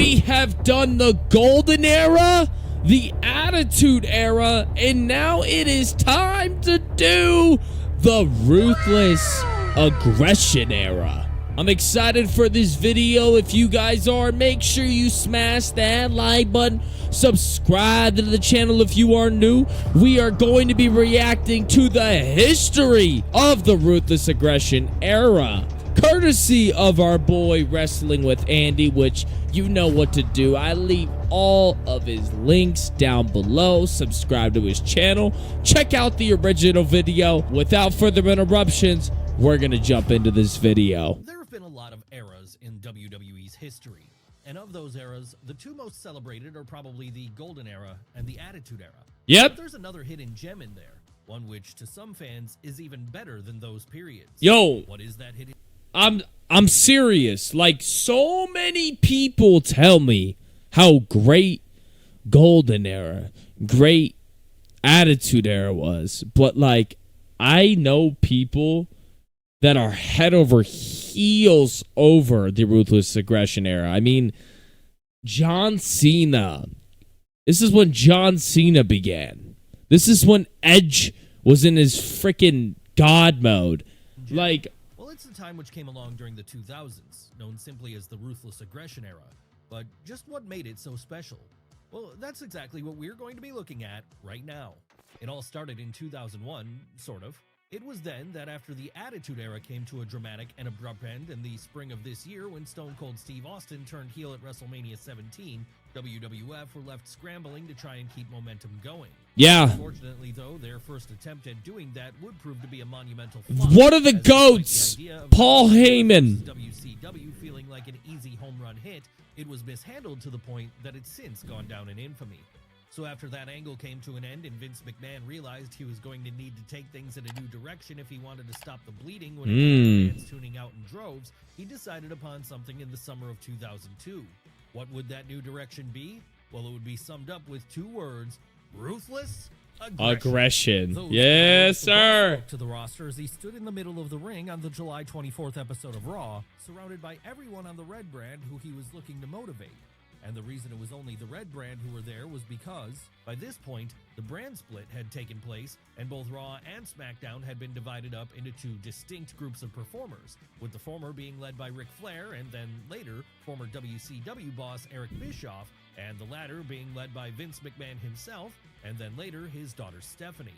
We have done the golden era, the attitude era, and now it is time to do the ruthless aggression era. I'm excited for this video. If you guys are, make sure you smash that like button. Subscribe to the channel if you are new. We are going to be reacting to the history of the ruthless aggression era, courtesy of our boy Wrestling with Andy, which you know what to do. I leave all of his links down below. Subscribe to his channel. Check out the original video. Without further interruptions, we're going to jump into this video. There have been a lot of eras in WWE's history, and of those eras, the two most celebrated are probably the Golden Era and the Attitude Era. Yep. But there's another hidden gem in there, one which to some fans is even better than those periods. Yo, what is that hidden? I'm serious. Like, so many people tell me how great Golden Era, great Attitude Era was, but like, I know people that are head over heels over the Ruthless Aggression Era. I mean, John Cena. This is when John Cena began. This is when Edge was in his freaking God mode. Like, well, it's a time which came along during the 2000s, known simply as the Ruthless Aggression Era. But just what made it so special? Well, that's exactly what we're going to be looking at right now. It all started in 2001, sort of. It was then that after the Attitude Era came to a dramatic and abrupt end in the spring of this year when Stone Cold Steve Austin turned heel at WrestleMania 17, WWF were left scrambling to try and keep momentum going. yeah. Unfortunately, though, their first attempt at doing that would prove to be a monumental flop. What are the GOATs? Paul Heyman. WCW feeling like an easy home run hit, it was mishandled to the point that it's since gone down in infamy. So after that angle came to an end and Vince McMahon realized he was going to need to take things in a new direction if he wanted to stop the bleeding when it came to fans tuning out in droves, he decided upon something in the summer of 2002. What would that new direction be? Well, it would be summed up with two words: ruthless aggression. Yes, sir. To the roster as he stood in the middle of the ring on the July 24th episode of Raw, surrounded by everyone on the Red brand who he was looking to motivate. And the reason it was only the Red brand who were there was because, by this point, the brand split had taken place, and both Raw and SmackDown had been divided up into two distinct groups of performers, with the former being led by Ric Flair, and then later, former WCW boss Eric Bischoff, and the latter being led by Vince McMahon himself, and then later his daughter Stephanie.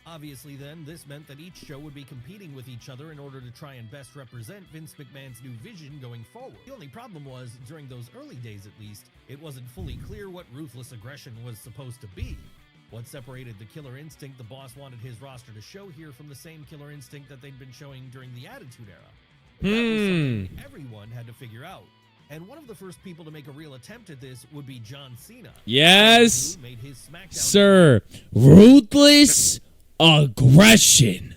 Obviously then, this meant that each show would be competing with each other in order to try and best represent Vince McMahon's new vision going forward. The only problem was, during those early days at least, it wasn't fully clear what ruthless aggression was supposed to be. What separated the killer instinct the boss wanted his roster to show here from the same killer instinct that they'd been showing during the Attitude Era? That was something everyone had to figure out. And one of the first people to make a real attempt at this would be John Cena. Yes, who made his SmackDown sir. Ruthless aggression.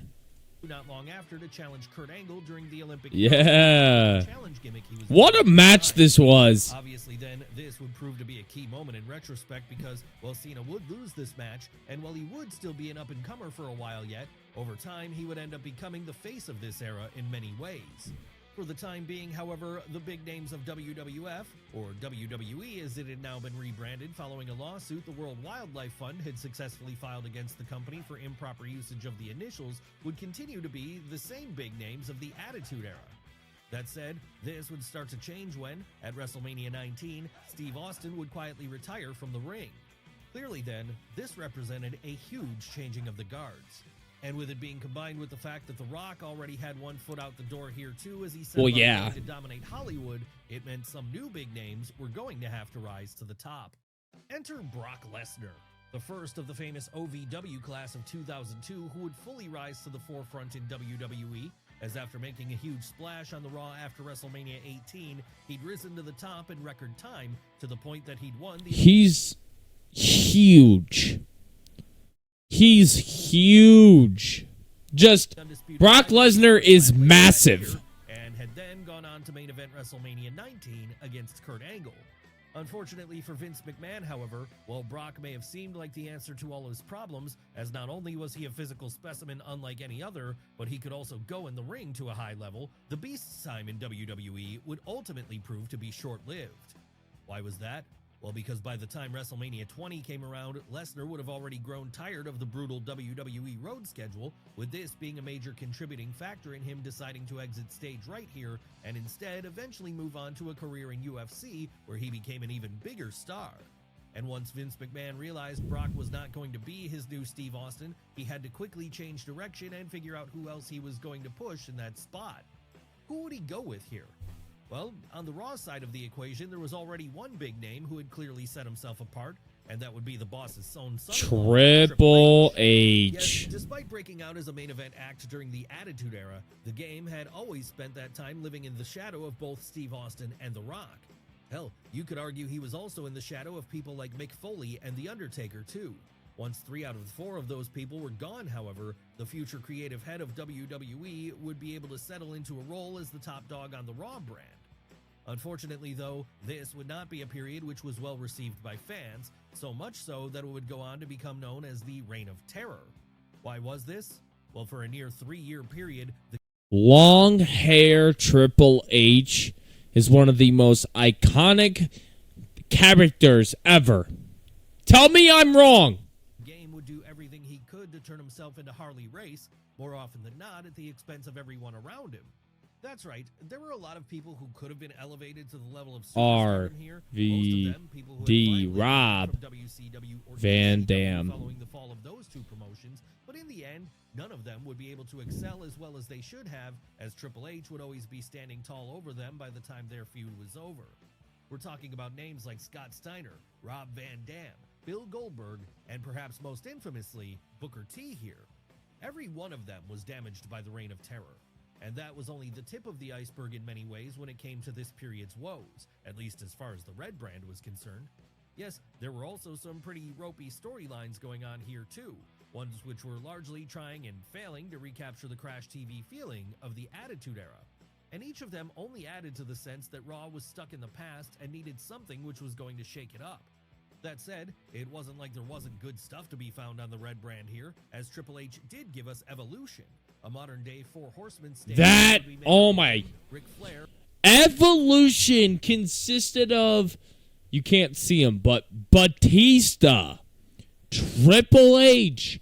Not long after to challenge Kurt Angle during the Olympic challenge gimmick he was What a match this was. Obviously then, this would prove to be a key moment in retrospect because, well, Cena would lose this match, and while he would still be an up-and-comer for a while yet, over time he would end up becoming the face of this era in many ways. For the time being, however, the big names of WWF, or WWE as it had now been rebranded following a lawsuit the World Wildlife Fund had successfully filed against the company for improper usage of the initials, would continue to be the same big names of the Attitude Era. That said, this would start to change when, at WrestleMania 19, Steve Austin would quietly retire from the ring. Clearly then, this represented a huge changing of the guards. And with it being combined with the fact that The Rock already had one foot out the door here too, as he said to dominate Hollywood, it meant some new big names were going to have to rise to the top. Enter Brock Lesnar, the first of the famous OVW class of 2002 who would fully rise to the forefront in WWE, as after making a huge splash on the Raw after WrestleMania 18, he'd risen to the top in record time to the point that he'd won the... He's huge. He's huge. Just, Brock Lesnar is massive. And had then gone on to main event WrestleMania 19 against Kurt Angle. Unfortunately for Vince McMahon, however, while Brock may have seemed like the answer to all his problems, as not only was he a physical specimen unlike any other, but he could also go in the ring to a high level, the Beast's time in WWE would ultimately prove to be short-lived. Why was that? Well, because by the time WrestleMania 20 came around, Lesnar would have already grown tired of the brutal WWE road schedule, with this being a major contributing factor in him deciding to exit stage right here and instead eventually move on to a career in UFC where he became an even bigger star. And once Vince McMahon realized Brock was not going to be his new Steve Austin, he had to quickly change direction and figure out who else he was going to push in that spot. Who would he go with here? Well, on the Raw side of the equation, there was already one big name who had clearly set himself apart, and that would be the boss's own son. Triple H. Yes, despite breaking out as a main event act during the Attitude Era, the game had always spent that time living in the shadow of both Steve Austin and The Rock. Hell, you could argue he was also in the shadow of people like Mick Foley and The Undertaker, too. Once 3 out of 4 of those people were gone, however, the future creative head of WWE would be able to settle into a role as the top dog on the Raw brand. Unfortunately, though, this would not be a period which was well received by fans, so much so that it would go on to become known as the Reign of Terror. Why was this? Well, for a near 3-year period, the long hair Triple H is one of the most iconic characters ever. Tell me I'm wrong. Game would do everything he could to turn himself into Harley Race, more often than not at the expense of everyone around him. That's right, there were a lot of people who could have been elevated to the level of superstardom here. RVD Rob Van Dam. Following the fall of those 2 promotions, but in the end, none of them would be able to excel as well as they should have, as Triple H would always be standing tall over them by the time their feud was over. We're talking about names like Scott Steiner, Rob Van Dam, Bill Goldberg, and perhaps most infamously, Booker T here. Every one of them was damaged by the Reign of Terror. And that was only the tip of the iceberg in many ways when it came to this period's woes, at least as far as the Red brand was concerned. Yes, there were also some pretty ropey storylines going on here too, ones which were largely trying and failing to recapture the Crash TV feeling of the Attitude Era. And each of them only added to the sense that Raw was stuck in the past and needed something which was going to shake it up. That said, it wasn't like there wasn't good stuff to be found on the Red brand here, as Triple H did give us Evolution, a modern-day 4 horsemen stage. That, oh my. Ric Flair. Evolution consisted of, you can't see him, but Batista, Triple H,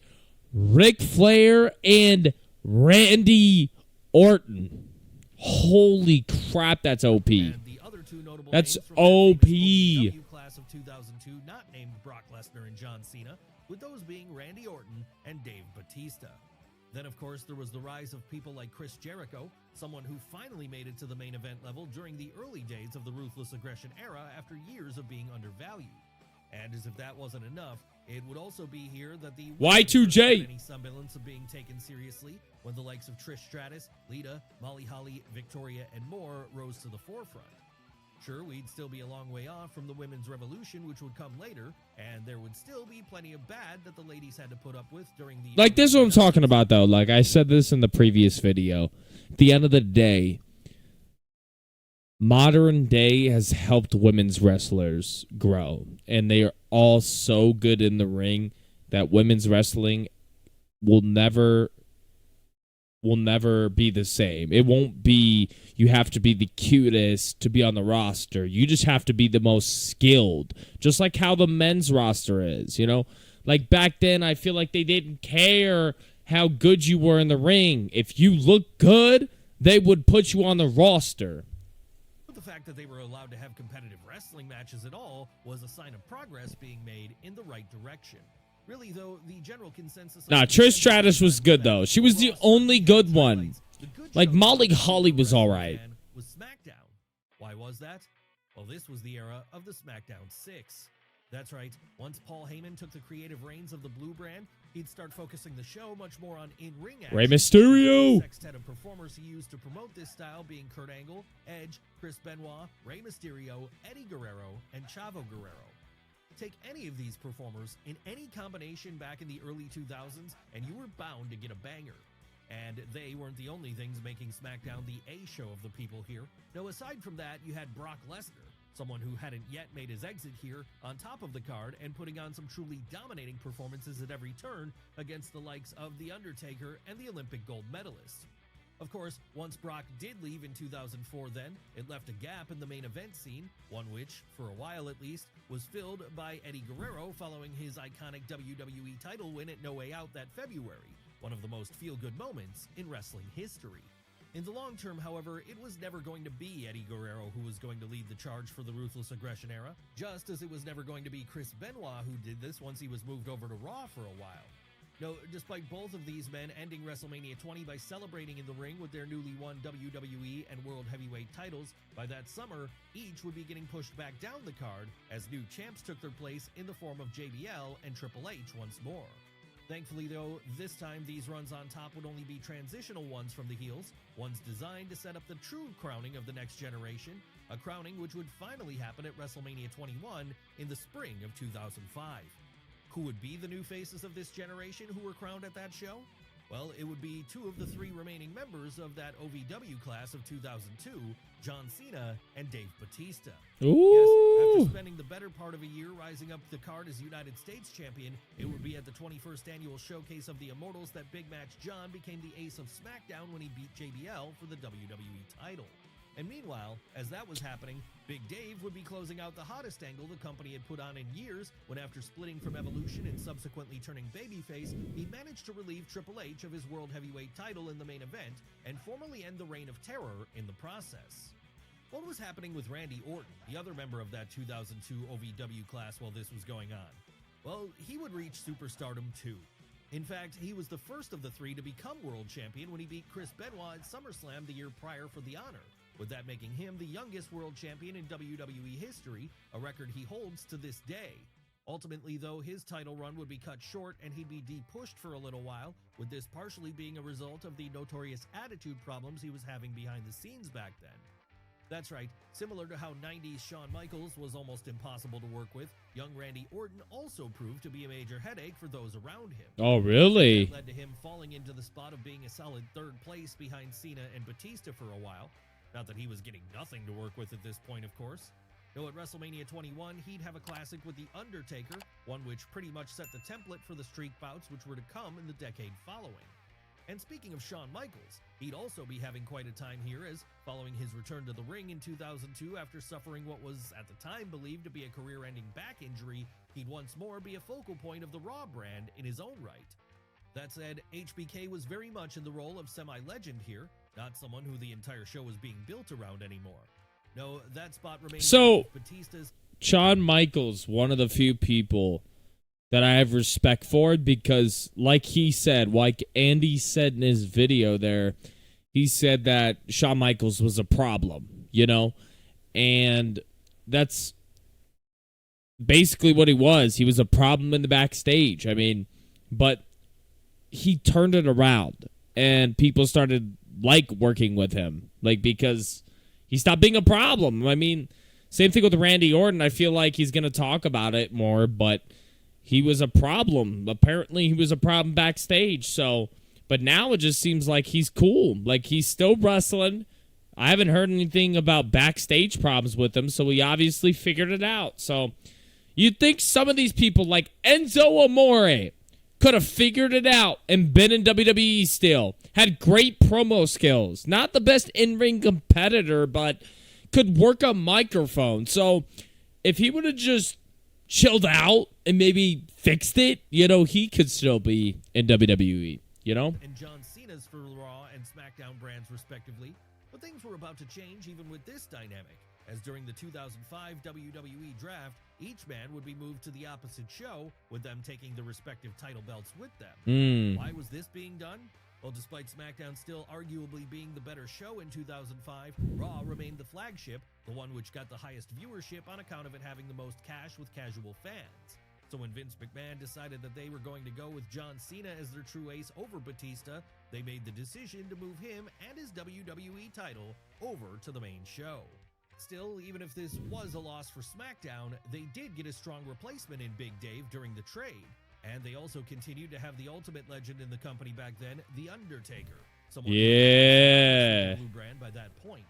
Ric Flair, and Randy Orton. Holy crap, that's OP. And the other 2 notable That's names from OP. the WWE class of 2002, not named Brock Lesnar and John Cena, with those being Randy Orton and Dave Batista. Then, of course, there was the rise of people like Chris Jericho, someone who finally made it to the main event level during the early days of the Ruthless Aggression era after years of being undervalued. And as if that wasn't enough, it would also be here that the Y2J any semblance of being taken seriously when the likes of Trish Stratus, Lita, Molly Holly, Victoria, and more rose to the forefront. Sure, we'd still be a long way off from the women's revolution, which would come later, and there would still be plenty of bad that the ladies had to put up with during the... Like, this is what I'm talking about, though. Like, I said this in the previous video. At the end of the day, modern day has helped women's wrestlers grow, and they are all so good in the ring that women's wrestling will never be the same. It won't be you have to be the cutest to be on the roster. You just have to be the most skilled, just like how the men's roster is, you know? Like back then, I feel like they didn't care how good you were in the ring. If you look good, they would put you on the roster. The fact that they were allowed to have competitive wrestling matches at all was a sign of progress being made in the right direction. Really, though, the general consensus... Nah, Trish Stratus was good, though. She was the only good one. Like, Molly Holly was alright. Was SmackDown. Why was that? Well, this was the era of the SmackDown 6. That's right, once Paul Heyman took the creative reins of the Blue brand, he'd start focusing the show much more on in-ring action. Rey Mysterio! The sextet of performers he used to promote this style being Kurt Angle, Edge, Chris Benoit, Rey Mysterio, Eddie Guerrero, and Chavo Guerrero. Take any of these performers in any combination back in the early 2000s, and you were bound to get a banger. And they weren't the only things making SmackDown the A show of the people here. No, aside from that, you had Brock Lesnar, someone who hadn't yet made his exit here, on top of the card and putting on some truly dominating performances at every turn against the likes of The Undertaker and the Olympic gold medalist. Of course, once Brock did leave in 2004 then, it left a gap in the main event scene, one which, for a while at least, was filled by Eddie Guerrero following his iconic WWE title win at No Way Out that February, one of the most feel-good moments in wrestling history. In the long term, however, it was never going to be Eddie Guerrero who was going to lead the charge for the Ruthless Aggression era, just as it was never going to be Chris Benoit who did this once he was moved over to Raw for a while. No, despite both of these men ending WrestleMania 20 by celebrating in the ring with their newly won WWE and World Heavyweight titles, by that summer, each would be getting pushed back down the card as new champs took their place in the form of JBL and Triple H once more. Thankfully, though, this time these runs on top would only be transitional ones from the heels, ones designed to set up the true crowning of the next generation, a crowning which would finally happen at WrestleMania 21 in the spring of 2005. Who would be the new faces of this generation who were crowned at that show? Well, it would be two of the three remaining members of that OVW class of 2002, John Cena and Dave Bautista. Ooh. Yes, after spending the better part of a year rising up the card as United States champion, it would be at the 21st annual showcase of the Immortals that Big Match John became the ace of SmackDown when he beat JBL for the WWE title. And meanwhile, as that was happening, Big Dave would be closing out the hottest angle the company had put on in years when, after splitting from Evolution and subsequently turning babyface, he managed to relieve Triple H of his World Heavyweight title in the main event and formally end the Reign of Terror in the process. What was happening with Randy Orton, the other member of that 2002 OVW class, while this was going on? Well, he would reach superstardom too. In fact, he was the first of the three to become world champion when he beat Chris Benoit at SummerSlam the year prior for the honor, with that making him the youngest world champion in WWE history, a record he holds to this day. Ultimately, though, his title run would be cut short and he'd be de-pushed for a little while, with this partially being a result of the notorious attitude problems he was having behind the scenes back then. That's right, similar to how 90s Shawn Michaels was almost impossible to work with, young Randy Orton also proved to be a major headache for those around him. Oh, really? That led to him falling into the spot of being a solid third place behind Cena and Batista for a while. Not that he was getting nothing to work with at this point, of course. Though at WrestleMania 21, he'd have a classic with The Undertaker, one which pretty much set the template for the streak bouts which were to come in the decade following. And speaking of Shawn Michaels, he'd also be having quite a time here as, following his return to the ring in 2002 after suffering what was at the time believed to be a career-ending back injury, he'd once more be a focal point of the Raw brand in his own right. That said, HBK was very much in the role of semi-legend here, not someone who the entire show was being built around anymore. No, that spot remains Batista's. Shawn Michaels, one of the few people that I have respect for, because like he said, like Andy said in his video there, he said that Shawn Michaels was a problem, you know? And that's basically what he was. He was a problem in the backstage. I mean, but he turned it around and people started working with him, because he stopped being a problem. I mean, same thing with Randy Orton. I feel like he's going to talk about it more, but he was a problem. Apparently, he was a problem backstage. So, but now it just seems like he's cool. He's still wrestling. I haven't heard anything about backstage problems with him, so he obviously figured it out. So, you'd think some of these people like Enzo Amore could have figured it out and been in WWE still. Had great promo skills. Not the best in-ring competitor, but could work a microphone. So, if he would have just chilled out and maybe fixed it, he could still be in WWE, And John Cena's for Raw and SmackDown brands, respectively. But things were about to change even with this dynamic, as during the 2005 WWE Draft, each man would be moved to the opposite show, with them taking the respective title belts with them. Why was this being done? Well, despite SmackDown still arguably being the better show in 2005, Raw remained the flagship, the one which got the highest viewership on account of it having the most cash with casual fans. So when Vince McMahon decided that they were going to go with John Cena as their true ace over Batista, they made the decision to move him and his WWE title over to the main show. Still, even if this was a loss for SmackDown, they did get a strong replacement in Big Dave during the trade. And they also continued to have the ultimate legend in the company back then, The Undertaker. Blue brand by that point.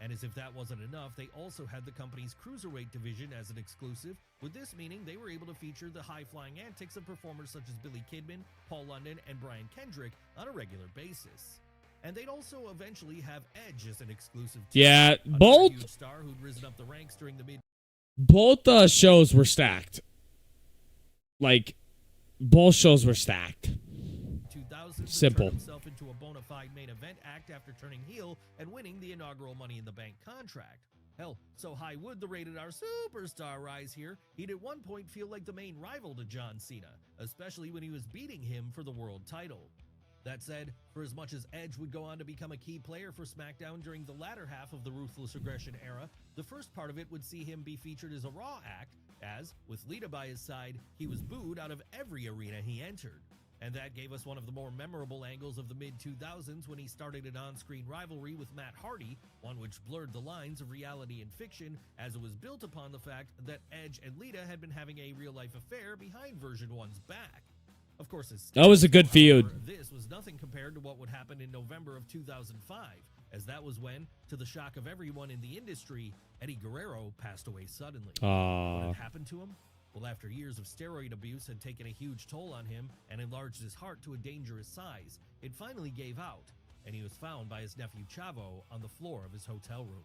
And as if that wasn't enough, they also had the company's cruiserweight division as an exclusive, with this meaning they were able to feature the high-flying antics of performers such as Billy Kidman, Paul London, and Brian Kendrick on a regular basis. And they'd also eventually have Edge as an exclusive. Yeah, another huge star who'd risen up the ranks during the both shows were stacked. Like, both shows were stacked. 2000s, Simple. turned himself into a bona fide main event act after turning heel and winning the inaugural Money in the Bank contract. Hell, so high would the Rated R superstar rise here, he'd at one point feel like the main rival to John Cena, especially when he was beating him for the world title. That said, for as much as Edge would go on to become a key player for SmackDown during the latter half of the Ruthless Aggression era, the first part of it would see him be featured as a Raw act, as, with Lita by his side, he was booed out of every arena he entered. And that gave us one of the more memorable angles of the mid-2000s when he started an on-screen rivalry with Matt Hardy, one which blurred the lines of reality and fiction, as it was built upon the fact that Edge and Lita had been having a real-life affair behind version 1's back. Of course, that was a good feud. This was nothing compared to what would happen in November of 2005, as that was when, to the shock of everyone in the industry, Eddie Guerrero passed away suddenly. What had happened to him? Well, after years of steroid abuse had taken a huge toll on him and enlarged his heart to a dangerous size, it finally gave out, and he was found by his nephew Chavo on the floor of his hotel room.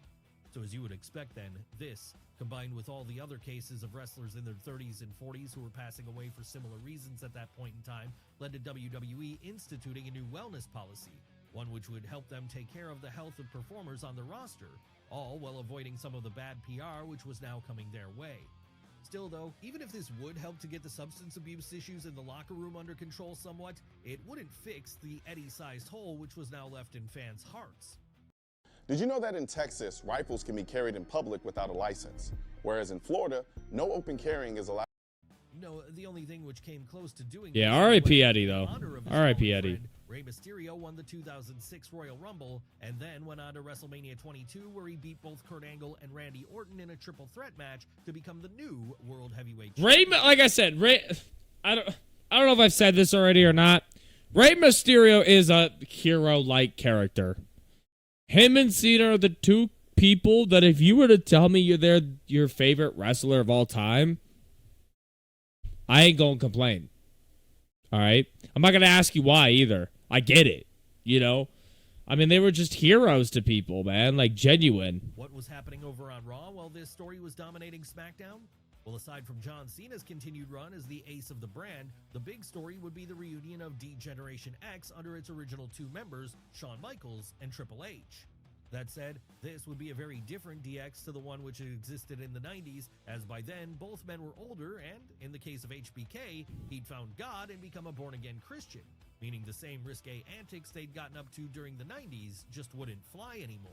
So as you would expect then, this, combined with all the other cases of wrestlers in their 30s and 40s who were passing away for similar reasons at that point in time, led to WWE instituting a new wellness policy, one which would help them take care of the health of performers on the roster, all while avoiding some of the bad PR which was now coming their way. Still though, even if this would help to get the substance abuse issues in the locker room under control somewhat, it wouldn't fix the Eddie-sized hole which was now left in fans' hearts. Did you know that in Texas, rifles can be carried in public without a license, whereas in Florida, no open carrying is allowed? No, the only thing which came close to doing Yeah, this R.I.P. was Eddie, in though. honor of his R.I.P. fallen Eddie. friend, Rey Mysterio won the 2006 Royal Rumble and then went on to WrestleMania 22 where he beat both Kurt Angle and Randy Orton in a triple threat match to become the new World Heavyweight Champion. Like I said, I don't know if I've said this already or not. Rey Mysterio is a hero-like character. Him and Cena are the two people that if you were to tell me they're your favorite wrestler of all time, I ain't gonna complain. All right? I'm not gonna ask you why either. I get it. You know? I mean, they were just heroes to people, man. Like, genuine. What was happening over on Raw while this story was dominating SmackDown? Well, aside from John Cena's continued run as the ace of the brand, the big story would be the reunion of D-Generation X under its original two members, Shawn Michaels and Triple H. That said, this would be a very different DX to the one which had existed in the 90s, as by then both men were older and, in the case of HBK, he'd found God and become a born-again Christian, meaning the same risque antics they'd gotten up to during the 90s just wouldn't fly anymore.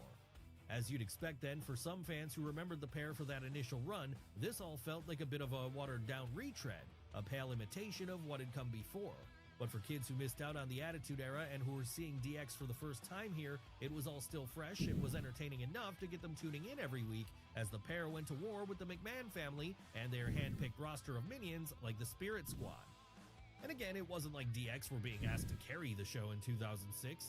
As you'd expect then, for some fans who remembered the pair for that initial run, this all felt like a bit of a watered-down retread, a pale imitation of what had come before. But for kids who missed out on the Attitude Era and who were seeing DX for the first time here, it was all still fresh and was entertaining enough to get them tuning in every week as the pair went to war with the McMahon family and their hand-picked roster of minions like the Spirit Squad. And again, it wasn't like DX were being asked to carry the show in 2006.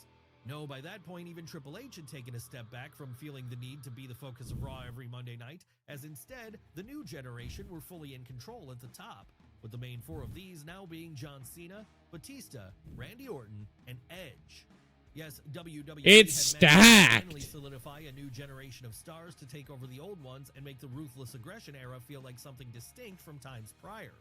No, by that point, even Triple H had taken a step back from feeling the need to be the focus of Raw every Monday night, as instead, the new generation were fully in control at the top, with the main four of these now being John Cena, Batista, Randy Orton, and Edge. Yes, WWE It's had managed to stacked. finally solidify a new generation of stars to take over the old ones and make the Ruthless Aggression era feel like something distinct from times prior.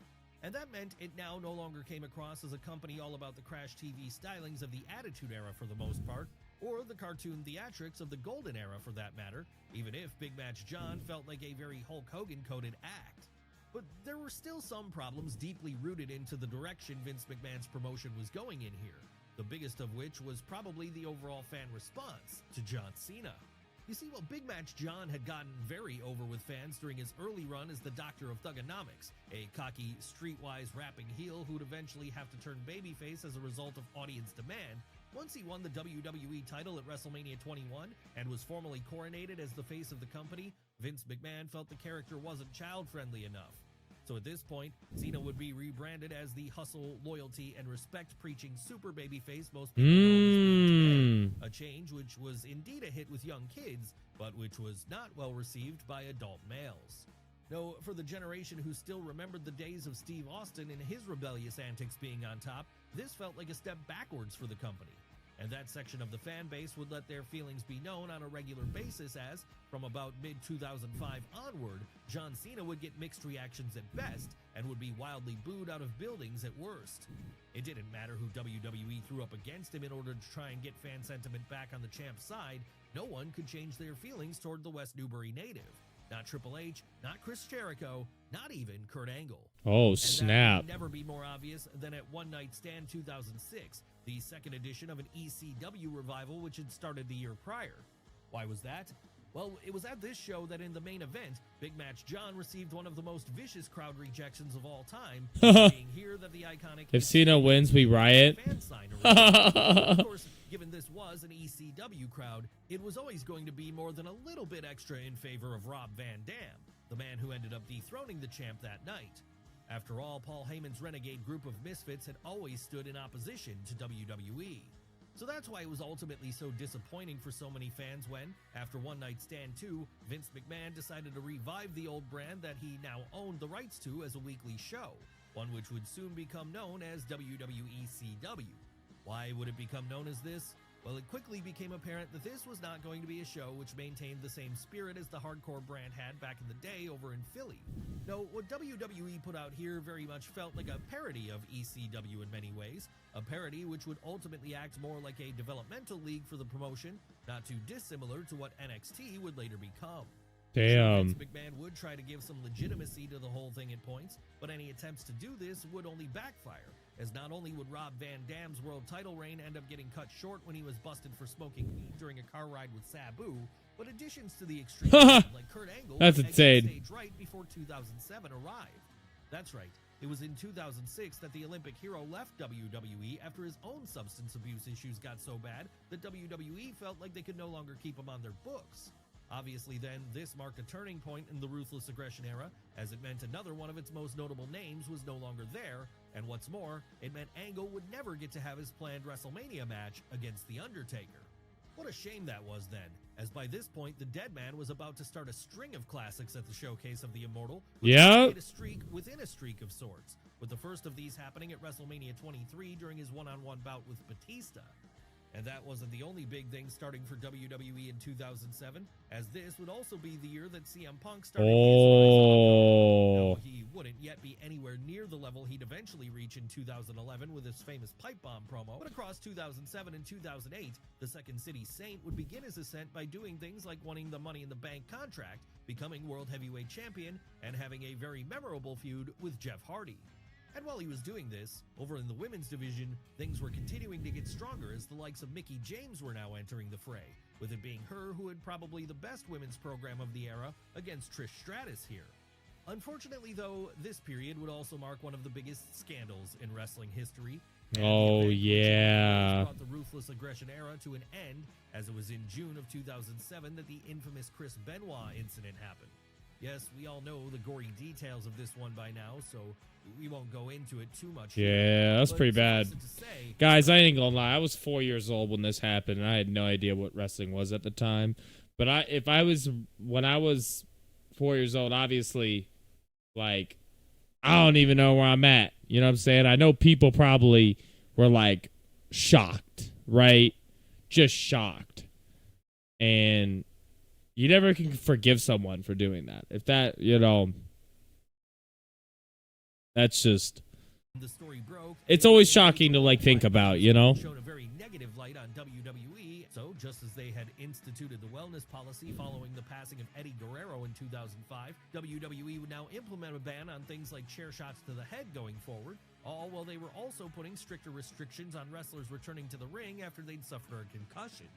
And that meant it now no longer came across as a company all about the Crash TV stylings of the Attitude Era for the most part, or the cartoon theatrics of the Golden Era for that matter, even if Big Match John felt like a very Hulk Hogan-coded act. But there were still some problems deeply rooted into the direction Vince McMahon's promotion was going in here, the biggest of which was probably the overall fan response to John Cena. You see, well, Big Match John had gotten very over with fans during his early run as the Doctor of Thugonomics, a cocky, streetwise rapping heel who'd eventually have to turn babyface as a result of audience demand. Once he won the WWE title at WrestleMania 21 and was formally coronated as the face of the company, Vince McMahon felt the character wasn't child-friendly enough. So at this point, Cena would be rebranded as the hustle, loyalty, and respect-preaching super babyface most people know as today. A change which was indeed a hit with young kids, but which was not well received by adult males. No, for the generation who still remembered the days of Steve Austin and his rebellious antics being on top, this felt like a step backwards for the company. and that section of the fan base would let their feelings be known on a regular basis as, from about mid-2005 onward, John Cena would get mixed reactions at best and would be wildly booed out of buildings at worst. It didn't matter who WWE threw up against him in order to try and get fan sentiment back on the champ's side. No one could change their feelings toward the West Newbury native. Not Triple H, not Chris Jericho, not even Kurt Angle. Oh, And snap. that could never be more obvious than at One Night Stand 2006, the second edition of an ECW revival which had started the year prior. Why was that? Well, it was at this show that in the main event, Big Match John received one of the most vicious crowd rejections of all time, being here that the iconic If Cena wins, we riot. fan sign of course, given this was an ECW crowd, it was always going to be more than a little bit extra in favor of Rob Van Dam, the man who ended up dethroning the champ that night. After all, Paul Heyman's renegade group of misfits had always stood in opposition to WWE. So that's why it was ultimately so disappointing for so many fans when, after One Night Stand 2, Vince McMahon decided to revive the old brand that he now owned the rights to as a weekly show, one which would soon become known as WWECW. Why would it become known as this? Well, it quickly became apparent that this was not going to be a show which maintained the same spirit as the hardcore brand had back in the day over in Philly. No, what WWE put out here very much felt like a parody of ECW in many ways, a parody which would ultimately act more like a developmental league for the promotion, not too dissimilar to what NXT would later become. Damn. Vince McMahon would try to give some legitimacy to the whole thing at points, but any attempts to do this would only backfire, as not only would Rob Van Dam's world title reign end up getting cut short when he was busted for smoking weed during a car ride with Sabu, but additions to the extreme like Kurt Angle That's would insane. exit stage right before 2007 arrived. That's right. It was in 2006 that the Olympic hero left WWE after his own substance abuse issues got so bad that WWE felt like they could no longer keep him on their books. Obviously then, this marked a turning point in the Ruthless Aggression era, as it meant another one of its most notable names was no longer there, and what's more, it meant Angle would never get to have his planned WrestleMania match against The Undertaker. What a shame that was then, as by this point the Dead Man was about to start a string of classics at the showcase of the Immortal, Yep. a streak within a streak of sorts, with the first of these happening at WrestleMania 23 during his one-on-one bout with Batista. And that wasn't the only big thing starting for WWE in 2007, as this would also be the year that CM Punk started his rise. Now, he wouldn't yet be anywhere near the level he'd eventually reach in 2011 with his famous pipe bomb promo, but across 2007 and 2008, the Second City Saint would begin his ascent by doing things like winning the Money in the Bank contract, becoming World Heavyweight Champion, and having a very memorable feud with Jeff Hardy. And while he was doing this, over in the women's division, things were continuing to get stronger as the likes of Mickie James were now entering the fray, with it being her who had probably the best women's program of the era against Trish Stratus here. Unfortunately, though, this period would also mark one of the biggest scandals in wrestling history. And Oh, the event which yeah. brought the Ruthless Aggression era to an end, as it was in June of 2007 that the infamous Chris Benoit incident happened. Yes, we all know the gory details of this one by now, so we won't go into it too much. Yeah, that's But pretty bad. suffice it to say, Guys, I ain't gonna lie. I was 4 years old when this happened, and I had no idea what wrestling was at the time. But when I was 4 years old, obviously, like, I don't even know where I'm at. You know what I'm saying? I know people probably were, like, shocked, right? Just shocked. And you never can forgive someone for doing that. If that, that's just, the story broke. it's always shocking to, like, think about, Showed a very negative light on WWE. So, just as they had instituted the wellness policy following the passing of Eddie Guerrero in 2005, WWE would now implement a ban on things like chair shots to the head going forward, all while they were also putting stricter restrictions on wrestlers returning to the ring after they'd suffered a concussion.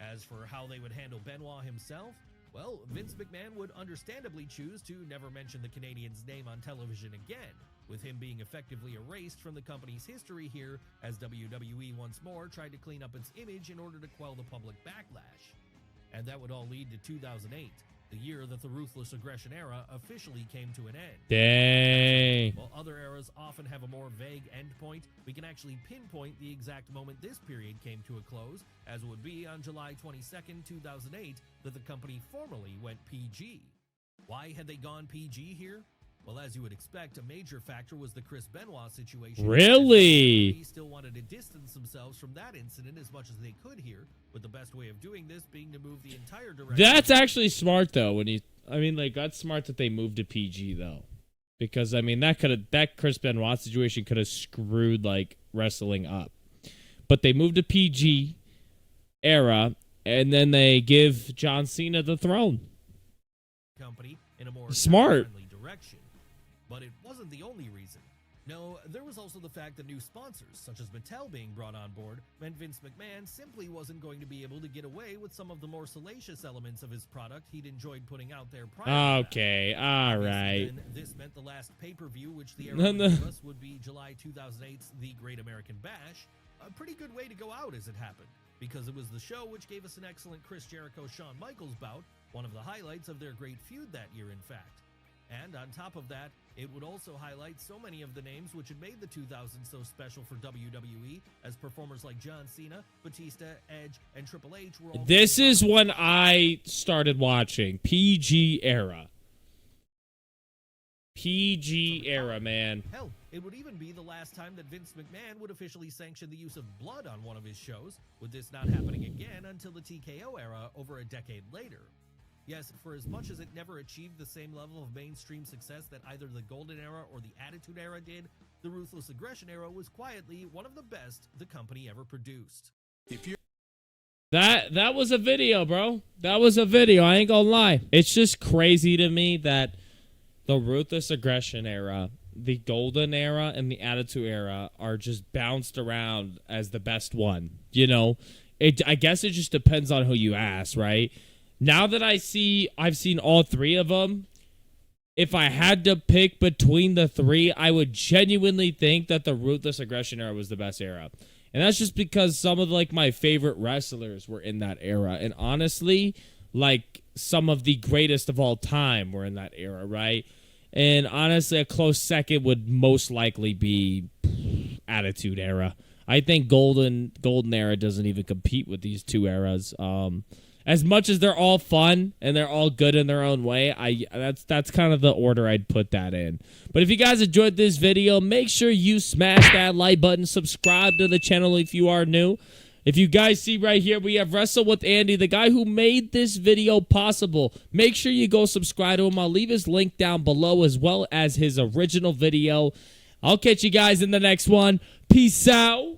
As for how they would handle Benoit himself, well, Vince McMahon would understandably choose to never mention the Canadian's name on television again, with him being effectively erased from the company's history here as WWE once more tried to clean up its image in order to quell the public backlash. And that would all lead to 2008, the year that the Ruthless Aggression era officially came to an end. dang. While other eras often have a more vague endpoint, we can actually pinpoint the exact moment this period came to a close, as it would be on July 22nd, 2008, that the company formally went PG. Why had they gone PG here? Well, as you would expect, a major factor was the Chris Benoit situation. Really? He still wanted to distance themselves from that incident as much as they could here, with the best way of doing this being to move the entire direction. That's actually smart, though. That's smart that they moved to PG, though, because that Chris Benoit situation could have screwed like wrestling up, but they moved to PG era, and then they give John Cena the throne. Company in a more smart direction. But it wasn't the only reason. No, there was also the fact that new sponsors, such as Mattel being brought on board, meant Vince McMahon simply wasn't going to be able to get away with some of the more salacious elements of his product he'd enjoyed putting out there prior. Okay, all right. This meant the last pay-per-view, which the era would give us, would be July 2008's The Great American Bash. A pretty good way to go out as it happened, because it was the show which gave us an excellent Chris Jericho-Shawn Michaels bout, one of the highlights of their great feud that year, in fact. And on top of that, it would also highlight so many of the names which had made the 2000s so special for WWE, as performers like John Cena, Batista, Edge, and Triple H were all... This is when I started watching. PG era. PG era, man. Hell, it would even be the last time that Vince McMahon would officially sanction the use of blood on one of his shows, with this not happening again until the TKO era over a decade later. Yes, for as much as it never achieved the same level of mainstream success that either the Golden Era or the Attitude Era did, the Ruthless Aggression Era was quietly one of the best the company ever produced. That was a video, bro. That was a video. I ain't gonna lie. It's just crazy to me that the Ruthless Aggression Era, the Golden Era, and the Attitude Era are just bounced around as the best one. You know, I guess it just depends on who you ask, right? Now that I've seen all three of them, if I had to pick between the three, I would genuinely think that the Ruthless Aggression Era was the best era. And that's just because some of my favorite wrestlers were in that era. And honestly, some of the greatest of all time were in that era, right? And honestly, a close second would most likely be Attitude Era. I think Golden Era doesn't even compete with these two eras. As much as they're all fun and they're all good in their own way, that's kind of the order I'd put that in. But if you guys enjoyed this video, make sure you smash that like button, subscribe to the channel if you are new. If you guys see right here, we have Wrestle with Andy, the guy who made this video possible. Make sure you go subscribe to him. I'll leave his link down below as well as his original video. I'll catch you guys in the next one. Peace out.